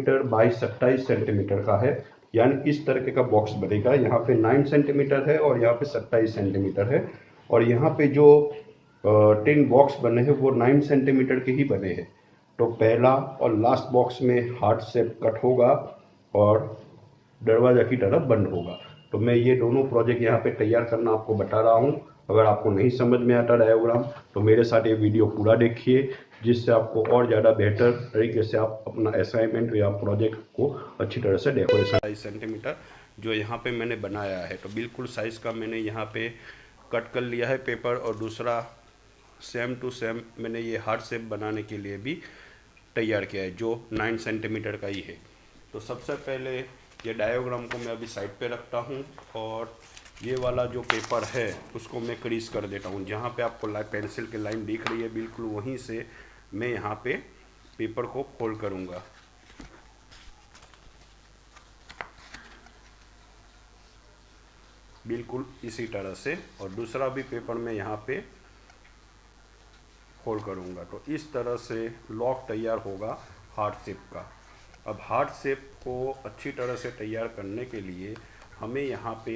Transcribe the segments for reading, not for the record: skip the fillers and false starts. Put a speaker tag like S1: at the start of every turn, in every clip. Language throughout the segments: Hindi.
S1: सेंटीमीटर बाई 27 सेंटीमीटर का है, यानी इस तरीके का बॉक्स बनेगा। यहाँ पे 9 सेंटीमीटर है और यहाँ पे 27 सेंटीमीटर है, और यहाँ पे जो 10 बॉक्स बने हैं वो 9 सेंटीमीटर के ही बने हैं। तो पहला और लास्ट बॉक्स में हार्ट शेप कट होगा और दरवाजा की तरफ बंद होगा। तो मैं ये दोनों प्रोजेक्ट यहाँ पे तैयार करना आपको बता रहा हूँ। अगर आपको नहीं समझ में आता डायग्राम तो मेरे साथ ये वीडियो पूरा देखिए, जिससे आपको और ज़्यादा बेहतर तरीके से आप अपना असाइनमेंट या प्रोजेक्ट को अच्छी तरह से डेकोरेशन। 27 सेंटीमीटर जो यहाँ पे मैंने बनाया है, तो बिल्कुल साइज़ का मैंने यहाँ पे कट कर लिया है पेपर, और दूसरा सेम टू सेम मैंने ये हार्ट शेप बनाने के लिए भी तैयार किया है, जो 9 सेंटीमीटर का ही है। तो सबसे पहले ये डायग्राम को मैं अभी साइड पे रखता हूँ, और ये वाला जो पेपर है उसको मैं क्रीज कर देता हूँ। जहाँ पे आपको पेंसिल की लाइन दिख रही है, बिल्कुल वहीं से मैं यहाँ पे पेपर को फोल्ड करूँगा। बिल्कुल इसी तरह से, और दूसरा भी पेपर मैं यहाँ पे फोल्ड करूँगा। तो इस तरह से लॉक तैयार होगा हार्ट शेप का। अब हार्ट शेप को अच्छी तरह से तैयार करने के लिए हमें यहाँ पे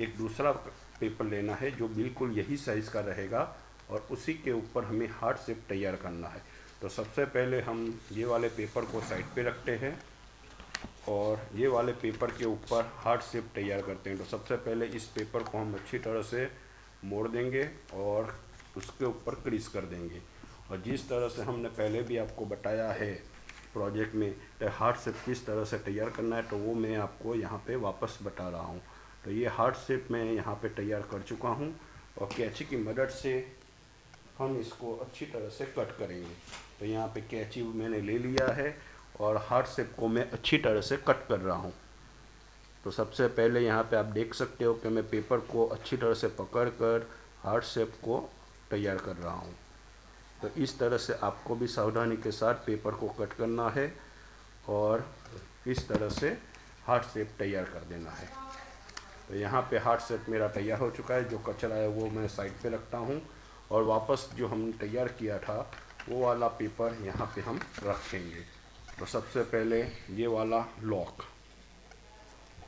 S1: एक दूसरा पेपर लेना है जो बिल्कुल यही साइज़ का रहेगा, और उसी के ऊपर हमें हार्ट शेप तैयार करना है। तो सबसे पहले हम ये वाले पेपर को साइड पे रखते हैं और ये वाले पेपर के ऊपर हार्ट शेप तैयार करते हैं। तो सबसे पहले इस पेपर को हम अच्छी तरह से मोड़ देंगे और उसके ऊपर क्रीज कर देंगे। और जिस तरह से हमने पहले भी आपको बताया है प्रोजेक्ट में हार्ट शेप किस तरह से तैयार करना है, तो वो मैं आपको यहाँ पे वापस बता रहा हूँ। तो ये हार्ट शेप मैं यहाँ पे तैयार कर चुका हूँ, और कैंची की मदद से हम इसको अच्छी तरह से कट करेंगे। तो यहाँ पे कैंची मैंने ले लिया है और हार्ट शेप को मैं अच्छी तरह से कट कर रहा हूँ। तो सबसे पहले यहाँ पे आप देख सकते हो कि मैं पेपर को अच्छी तरह से पकड़ कर हार्ट शेप को तैयार कर रहा हूँ। तो इस तरह से आपको भी सावधानी के साथ पेपर को कट करना है और इस तरह से हार्ट शेप तैयार कर देना है। तो यहाँ पे हार्ट शेप मेरा तैयार हो चुका है। जो कचरा है वो मैं साइड पे रखता हूँ, और वापस जो हमने तैयार किया था वो वाला पेपर यहाँ पे हम रखेंगे। तो सबसे पहले ये वाला लॉक,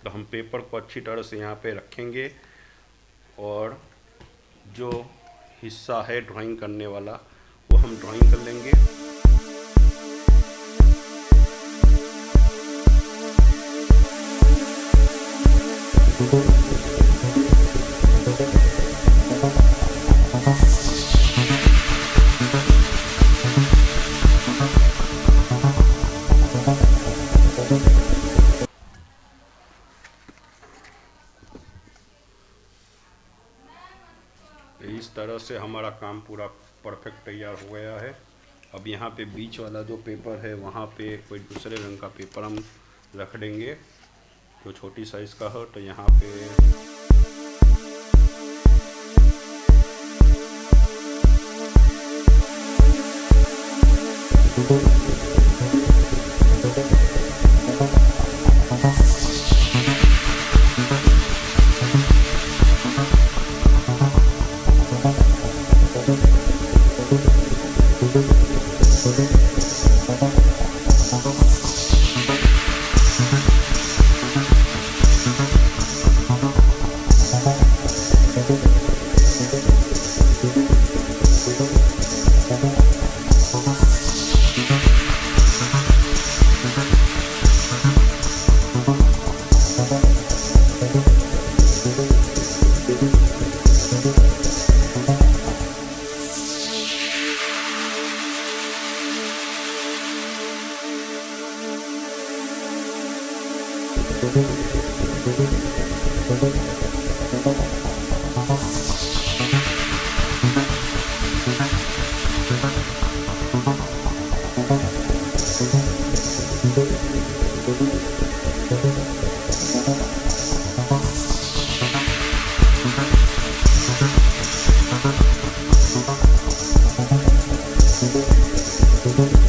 S1: तो हम पेपर को अच्छी तरह से यहाँ पे रखेंगे, और जो हिस्सा है ड्राइंग करने वाला वो हम ड्राइंग कर लेंगे। इस तरह से हमारा काम पूरा परफेक्ट तैयार हो गया है। अब यहाँ पे बीच वाला जो पेपर है वहाँ पे कोई दूसरे रंग का पेपर हम रख देंगे जो छोटी साइज़ का हो। तो यहाँ पे
S2: Thank you.